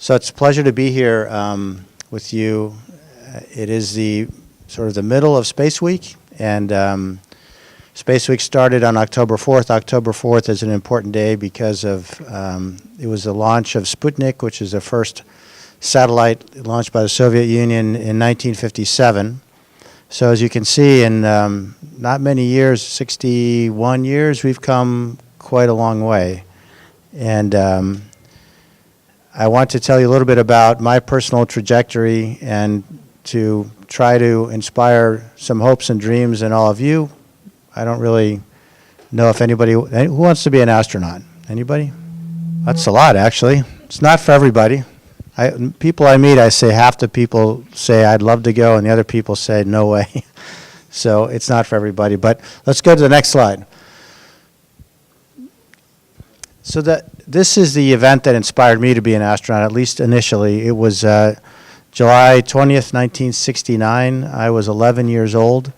So it's a pleasure to be here with you. It is the sort of the middle of Space Week, and Space Week started on October 4th. October 4th is an important day because of it was the launch of Sputnik, which is the first satellite launched by the Soviet Union in 1957. So as you can see, in not many years, 61 years, we've come quite a long way. And I want to tell you a little bit about my personal trajectory and to try to inspire some hopes and dreams in all of you. I don't really know if anybody, who wants to be an astronaut? Anybody? That's a lot, actually. It's not for everybody. People I meet, I say half the people say I'd love to go, and the other people say no way. So it's not for everybody. But let's go to the next slide. So this is the event that inspired me to be an astronaut, at least initially. It was July 20th, 1969. I was 11 years old,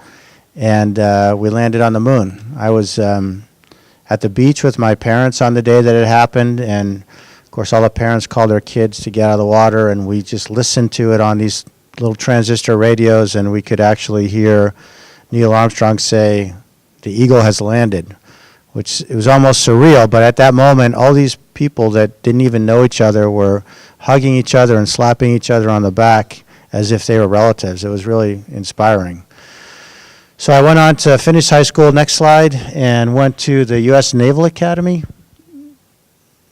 and we landed on the moon. I was at the beach with my parents on the day that it happened, and of course all the parents called their kids to get out of the water, and we just listened to it on these little transistor radios, and we could actually hear Neil Armstrong say, "The Eagle has landed," which it was almost surreal. But at that moment, all these people that didn't even know each other were hugging each other and slapping each other on the back as if they were relatives. It was really inspiring. So I went on to finish high school, next slide, and went to the U.S. Naval Academy.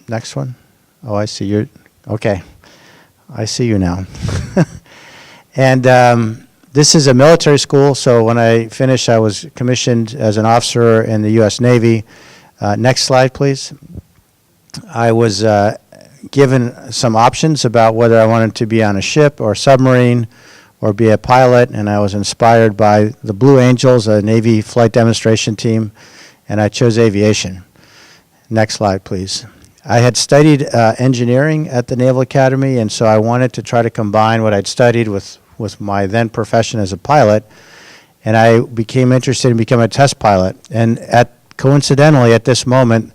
Next one. Oh, I see you. Okay. I see you now. And this is a military school, so when I finished, I was commissioned as an officer in the U.S. Navy. Next slide, please. I was given some options about whether I wanted to be on a ship or a submarine or be a pilot, and I was inspired by the Blue Angels, a Navy flight demonstration team, and I chose aviation. Next slide, please. I had studied engineering at the Naval Academy, and so I wanted to try to combine what I'd studied with my then profession as a pilot, and I became interested in becoming a test pilot. And coincidentally, at this moment,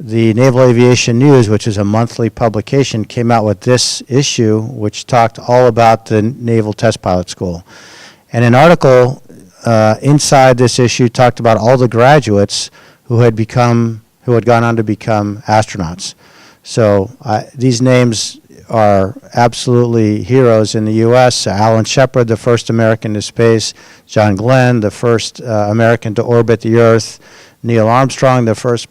the Naval Aviation News, which is a monthly publication, came out with this issue, which talked all about the Naval Test Pilot School. And an article inside this issue talked about all the graduates who had gone on to become astronauts. So these names are absolutely heroes in the U.S. Alan Shepard, the first American to space; John Glenn, the first American to orbit the Earth; Neil Armstrong, the first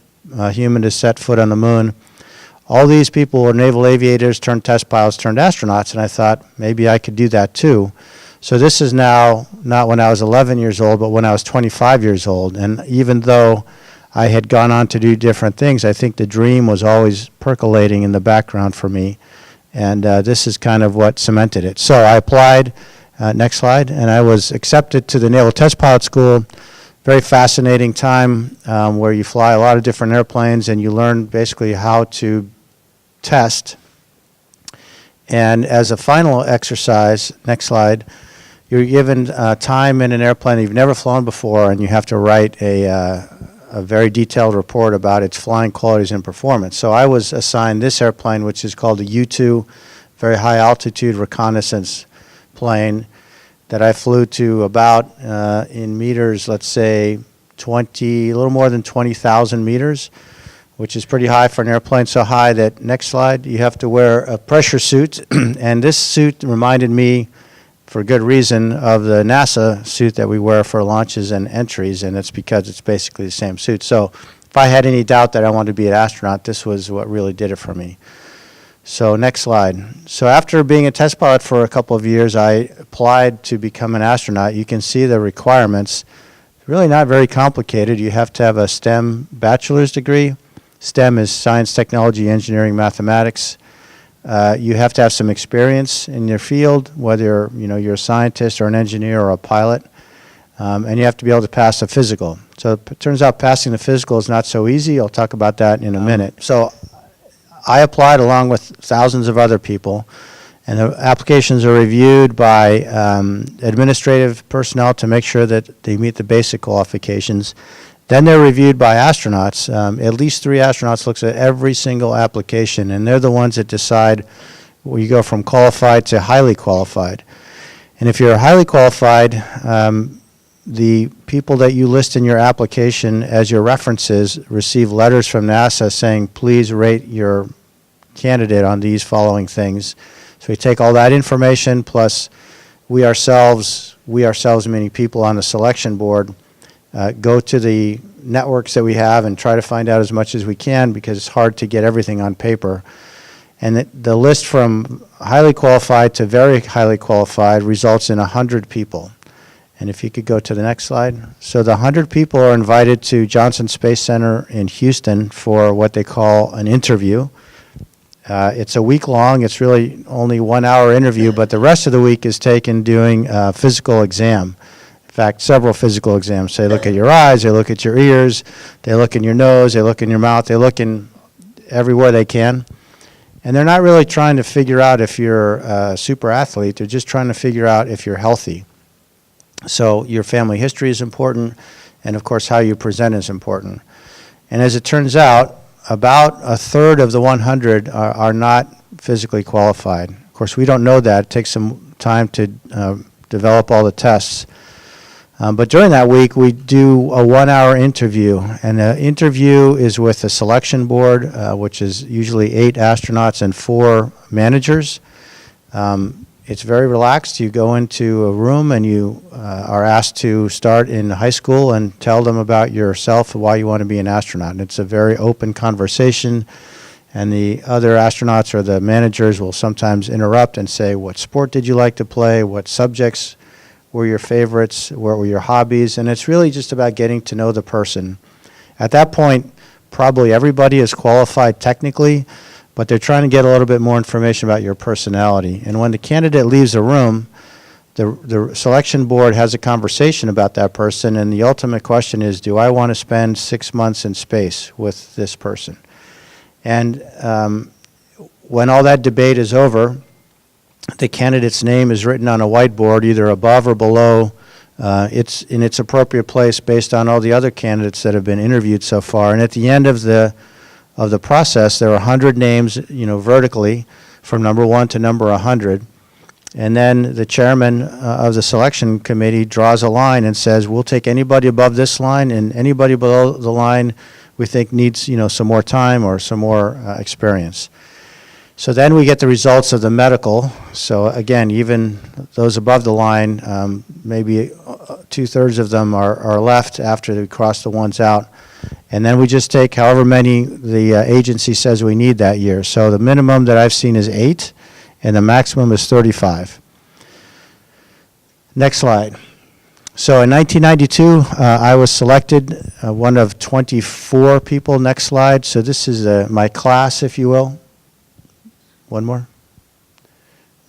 human to set foot on the moon. All these people were naval aviators turned test pilots turned astronauts, and I thought maybe I could do that too. So this is now not when I was 11 years old, but when I was 25 years old. And even though I had gone on to do different things, I think the dream was always percolating in the background for me. And this is kind of what cemented it. So I applied, next slide, and I was accepted to the Naval Test Pilot School. Very fascinating time where you fly a lot of different airplanes and you learn basically how to test. And as a final exercise, next slide, you're given time in an airplane that you've never flown before, and you have to write a very detailed report about its flying qualities and performance. So I was assigned this airplane, which is called a U-2, very high altitude reconnaissance plane, that I flew to about, in meters, let's say a little more than 20,000 meters, which is pretty high for an airplane, so high that, next slide, you have to wear a pressure suit. And this suit reminded me, for good reason, of the NASA suit that we wear for launches and entries, and it's because it's basically the same suit. So if I had any doubt that I wanted to be an astronaut, this was what really did it for me. So next slide. So after being a test pilot for a couple of years, I applied to become an astronaut. You can see the requirements. Really not very complicated. You have to have a STEM bachelor's degree. STEM is science, technology, engineering, mathematics. You have to have some experience in your field, whether you're a scientist or an engineer or a pilot. And you have to be able to pass a physical. So it turns out passing the physical is not so easy. I'll talk about that in a minute. So I applied along with thousands of other people, and the applications are reviewed by administrative personnel to make sure that they meet the basic qualifications. Then they're reviewed by astronauts. At least 3 astronauts looks at every single application, and they're the ones that decide where you go from qualified to highly qualified. And if you're highly qualified, the people that you list in your application as your references receive letters from NASA saying, please rate your candidate on these following things. So we take all that information, plus we ourselves meaning people on the selection board, go to the networks that we have and try to find out as much as we can, because it's hard to get everything on paper. And the list from highly qualified to very highly qualified results in 100 people. And if you could go to the next slide. So the 100 people are invited to Johnson Space Center in Houston for what they call an interview. It's a week long. It's really only 1 hour interview, but the rest of the week is taken doing a physical exam. In fact, several physical exams. So they look at your eyes, they look at your ears, they look in your nose, they look in your mouth, they look in everywhere they can. And they're not really trying to figure out if you're a super athlete. They're just trying to figure out if you're healthy. So your family history is important, and of course how you present is important. And as it turns out, about a third of the 100 are not physically qualified. Of course, we don't know that. It takes some time to develop all the tests. But during that week, we do a 1 hour interview. And the interview is with the selection board, which is usually 8 astronauts and 4 managers. It's very relaxed. You go into a room and you are asked to start in high school and tell them about yourself and why you want to be an astronaut. And it's a very open conversation. And the other astronauts or the managers will sometimes interrupt and say, what sport did you like to play? What subjects were your favorites? What were your hobbies? And it's really just about getting to know the person. At that point, probably everybody is qualified technically, but they're trying to get a little bit more information about your personality. And when the candidate leaves the room, the selection board has a conversation about that person, and the ultimate question is, do I want to spend 6 months in space with this person? And when all that debate is over, the candidate's name is written on a whiteboard, either above or below. It's in its appropriate place based on all the other candidates that have been interviewed so far. And at the end of the process, there are 100 names, vertically, from number 1 to number 100. And then the chairman of the selection committee draws a line and says, we'll take anybody above this line, and anybody below the line we think needs, some more time or some more experience. So then we get the results of the medical. So again, even those above the line, maybe 2/3 of them are left after they cross the ones out. And then we just take however many the agency says we need that year. So the minimum that I've seen is 8, and the maximum is 35. Next slide. So in 1992, I was selected, one of 24 people. Next slide. So this is my class, if you will. One more.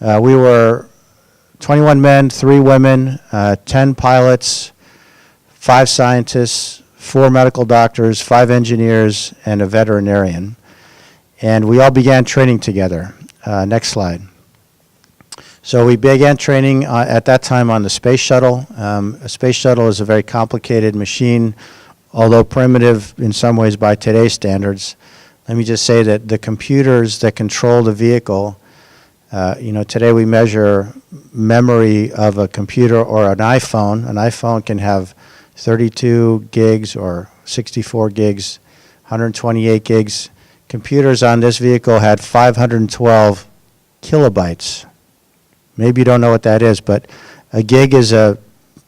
We were 21 men, 3 women, 10 pilots, 5 scientists, 4 medical doctors, 5 engineers, and a veterinarian. And we all began training together. Next slide. So we began training at that time on the space shuttle. A space shuttle is a very complicated machine, although primitive in some ways by today's standards. Let me just say that the computers that control the vehicle, today we measure memory of a computer or an iPhone. An iPhone can have 32 gigs or 64 gigs, 128 gigs. Computers on this vehicle had 512 kilobytes. Maybe you don't know what that is, but a gig is a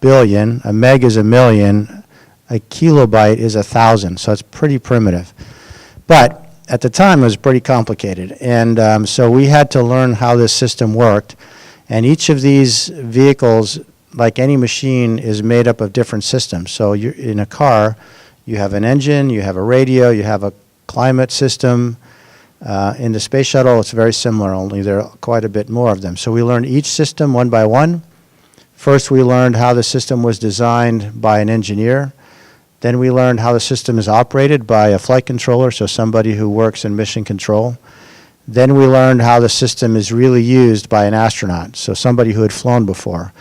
billion, a meg is a million, a kilobyte is 1,000, so it's pretty primitive. But at the time, it was pretty complicated, and so we had to learn how this system worked. And each of these vehicles, like any machine, is made up of different systems. So you're in a car, you have an engine, you have a radio, you have a climate system. In the space shuttle, it's very similar, only there are quite a bit more of them. So we learned each system one by one. First, we learned how the system was designed by an engineer. Then we learned how the system is operated by a flight controller, so somebody who works in mission control. Then we learned how the system is really used by an astronaut, so somebody who had flown before.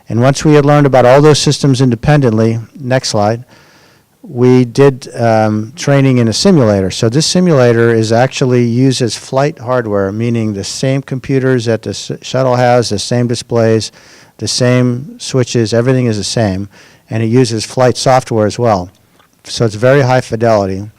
And once we had learned about all those systems independently, next slide, we did training in a simulator. So this simulator is actually uses flight hardware, meaning the same computers that the shuttle has, the same displays, the same switches, everything is the same, and it uses flight software as well. So it's very high fidelity.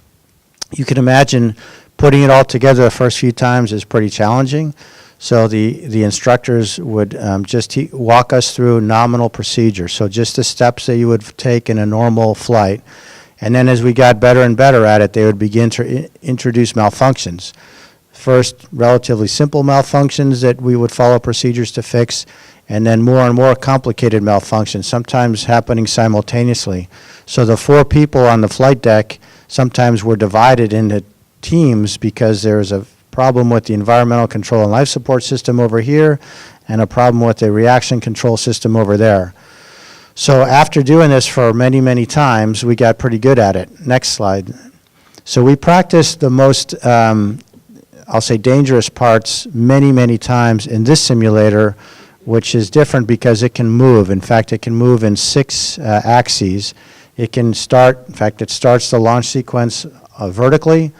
You can imagine putting it all together the first few times is pretty challenging. So the instructors would just walk us through nominal procedures. So just the steps that you would take in a normal flight. And then as we got better and better at it, they would begin to introduce malfunctions. First, relatively simple malfunctions that we would follow procedures to fix, and then more and more complicated malfunctions, sometimes happening simultaneously. So the 4 people on the flight deck sometimes were divided into teams because there was a problem with the environmental control and life support system over here and a problem with the reaction control system over there. So after doing this for many, many times, we got pretty good at it. Next slide. So we practiced the most, I'll say, dangerous parts many, many times in this simulator, which is different because it can move. In fact, it can move in 6 axes. It can start, in fact, it starts the launch sequence vertically,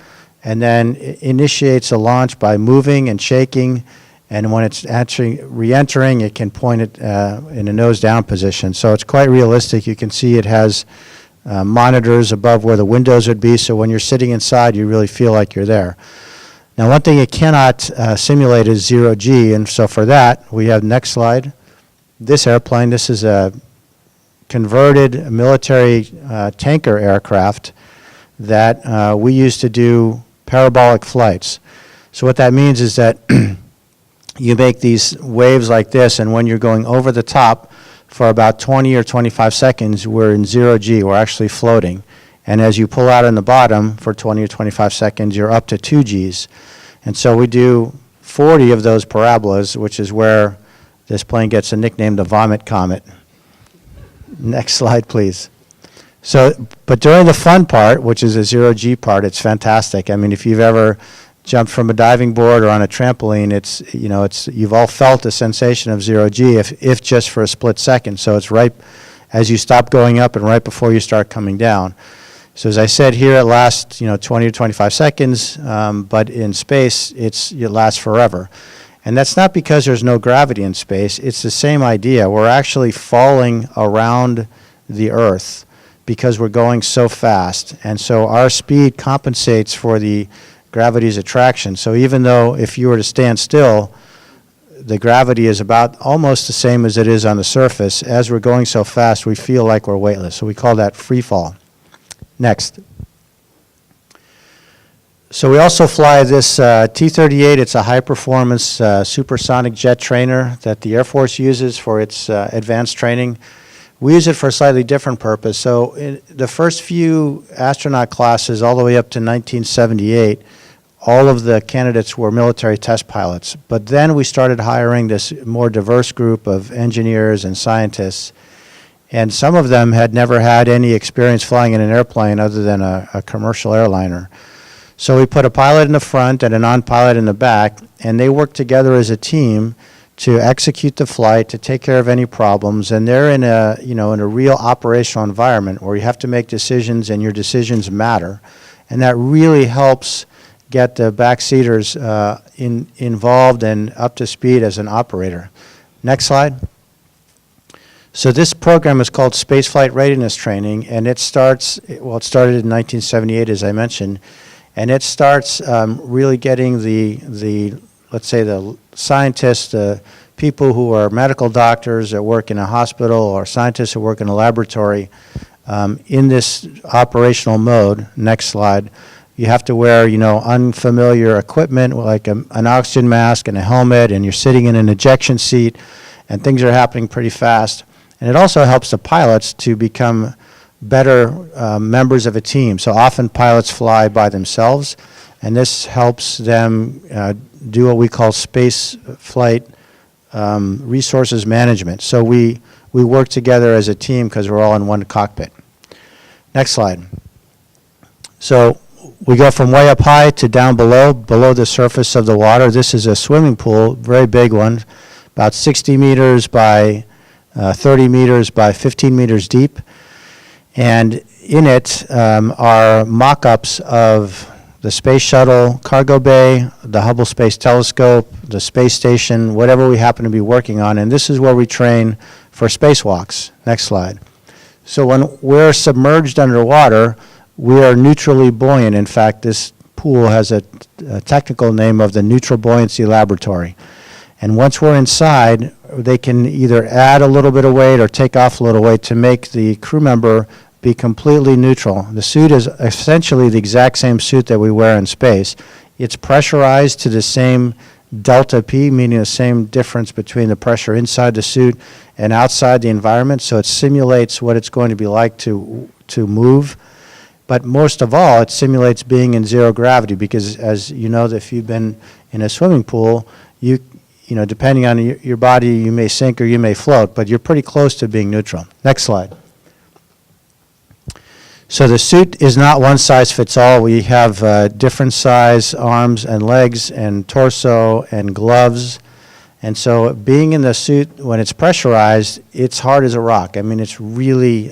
and then it initiates a launch by moving and shaking. And when it's actually re-entering, it can point it in a nose-down position. So it's quite realistic. You can see it has monitors above where the windows would be, so when you're sitting inside, you really feel like you're there. Now, one thing it cannot simulate is zero-G, and so for that, we have, next slide, this airplane. This is a converted military tanker aircraft that we used to do parabolic flights. So what that means is that you make these waves like this, and when you're going over the top for about 20 or 25 seconds, we're in zero-G, we're actually floating. And as you pull out on the bottom for 20 or 25 seconds, you're up to 2 Gs. And so we do 40 of those parabolas, which is where this plane gets a nickname, the Vomit Comet. Next slide, please. So, but during the fun part, which is a zero-G part, it's fantastic. I mean, if you've ever jumped from a diving board or on a trampoline, you've all felt the sensation of zero-G, if just for a split second. So it's right as you stop going up and right before you start coming down. So as I said, here it lasts 20 or 25 seconds, but in space it lasts forever. And that's not because there's no gravity in space. It's the same idea. We're actually falling around the Earth because we're going so fast. And so our speed compensates for the gravity's attraction. So even though if you were to stand still, the gravity is about almost the same as it is on the surface, as we're going so fast, we feel like we're weightless. So we call that free fall. Next. So we also fly this T-38. It's a high-performance supersonic jet trainer that the Air Force uses for its advanced training. We use it for a slightly different purpose. So in the first few astronaut classes, all the way up to 1978, all of the candidates were military test pilots. But then we started hiring this more diverse group of engineers and scientists. And some of them had never had any experience flying in an airplane other than a commercial airliner. So we put a pilot in the front and a non-pilot in the back, and they work together as a team to execute the flight, to take care of any problems. And they're in a real operational environment where you have to make decisions, and your decisions matter. And that really helps get the backseaters involved and up to speed as an operator. Next slide. So this program is called Spaceflight Readiness Training, and it started in 1978, as I mentioned, and it starts really getting let's say the scientists, the people who are medical doctors that work in a hospital or scientists who work in a laboratory in this operational mode. Next slide. You have to wear, unfamiliar equipment like an oxygen mask and a helmet, and you're sitting in an ejection seat, and things are happening pretty fast. And it also helps the pilots to become better members of a team. So often pilots fly by themselves, and this helps them do what we call space flight resources management. So we work together as a team because we're all in one cockpit. Next slide. So we go from way up high to down below the surface of the water. This is a swimming pool, very big one, about 60 meters by 30 meters by 15 meters deep. And in it are mock-ups of the Space Shuttle, Cargo Bay, the Hubble Space Telescope, the space station, whatever we happen to be working on. And this is where we train for spacewalks. Next slide. So when we're submerged underwater, we are neutrally buoyant. In fact, this pool has a technical name of the Neutral Buoyancy Laboratory. And once we're inside, they can either add a little bit of weight or take off a little weight to make the crew member be completely neutral. The suit is essentially the exact same suit that we wear in space. It's pressurized to the same delta P, meaning the same difference between the pressure inside the suit and outside the environment, so it simulates what it's going to be like to move. But most of all, it simulates being in zero gravity, because as you know, if you've been in a swimming pool, you know, depending on your body, you may sink or you may float, but you're pretty close to being neutral. Next slide. So the suit is not one size fits all. We have different size arms and legs and torso and gloves. And so being in the suit, when it's pressurized, it's hard as a rock. I mean, it's really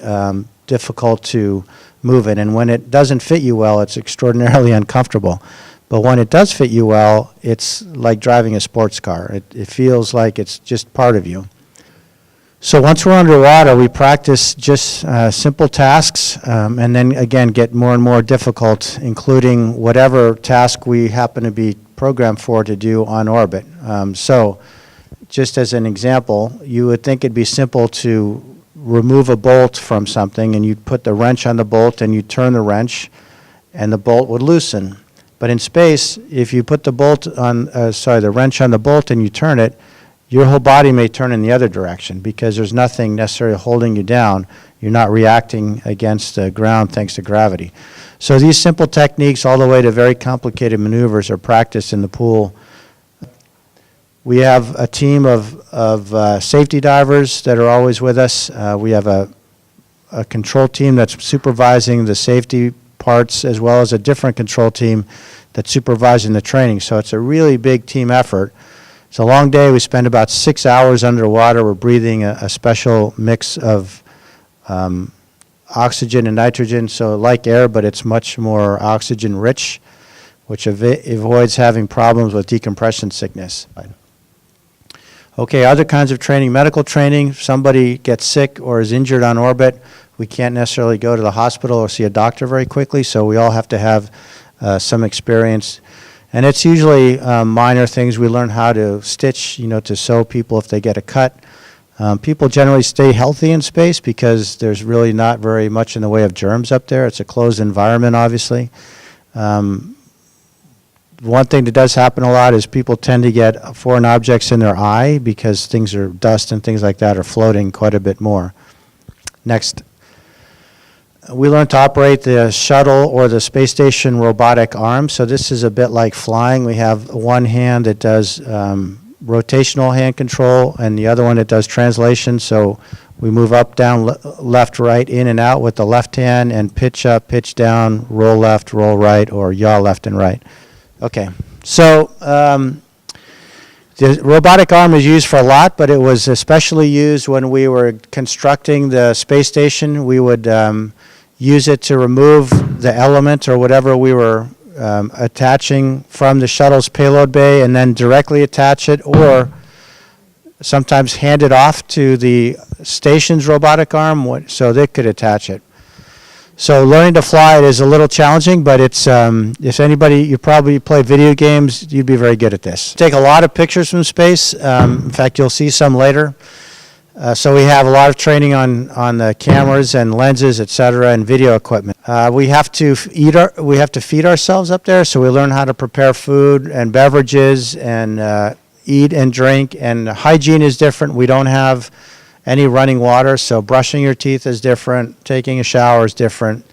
difficult to move it. And when it doesn't fit you well, it's extraordinarily uncomfortable. But when it does fit you well, it's like driving a sports car. It feels like it's just part of you. So once we're underwater, we practice just simple tasks, and then again get more and more difficult, including whatever task we happen to be programmed for to do on orbit. So just as an example, you would think it'd be simple to remove a bolt from something, and you'd put the wrench on the bolt and you turn the wrench and the bolt would loosen. But in space, if you put the the wrench on the bolt and you turn it, your whole body may turn in the other direction because there's nothing necessarily holding you down. You're not reacting against the ground thanks to gravity. So these simple techniques all the way to very complicated maneuvers are practiced in the pool. We have a team of safety divers that are always with us. We have a control team that's supervising the safety parts, as well as a different control team that's supervising the training. So it's a really big team effort. It's a long day. We spend about 6 hours underwater. We're breathing a special mix of oxygen and nitrogen, so like air, but it's much more oxygen rich, which avoids having problems with decompression sickness. Okay, other kinds of training, medical training. If somebody gets sick or is injured on orbit, we can't necessarily go to the hospital or see a doctor very quickly, so we all have to have some experience. And it's usually minor things. We learn how to stitch, to sew people if they get a cut. People generally stay healthy in space because there's really not very much in the way of germs up there. It's a closed environment, obviously. One thing that does happen a lot is people tend to get foreign objects in their eye because things are dust and things like that are floating quite a bit more. Next. We learn to operate the shuttle or the space station robotic arm. So this is a bit like flying. We have one hand that does rotational hand control and the other one that does translation. So we move up, down, left, right, in and out with the left hand, and pitch up, pitch down, roll left, roll right, or yaw left and right. Okay, so the robotic arm is used for a lot, but it was especially used when we were constructing the space station. We would use it to remove the element or whatever we were attaching from the shuttle's payload bay and then directly attach it, or sometimes hand it off to the station's robotic arm so they could attach it. So learning to fly it is a little challenging, but it's if anybody, you probably play video games, you'd be very good at this. Take a lot of pictures from space. In fact, you'll see some later. So we have a lot of training on the cameras and lenses, et cetera, and video equipment. We have to feed ourselves up there, so we learn how to prepare food and beverages and eat and drink. And hygiene is different. We don't have any running water, so brushing your teeth is different. Taking a shower is different.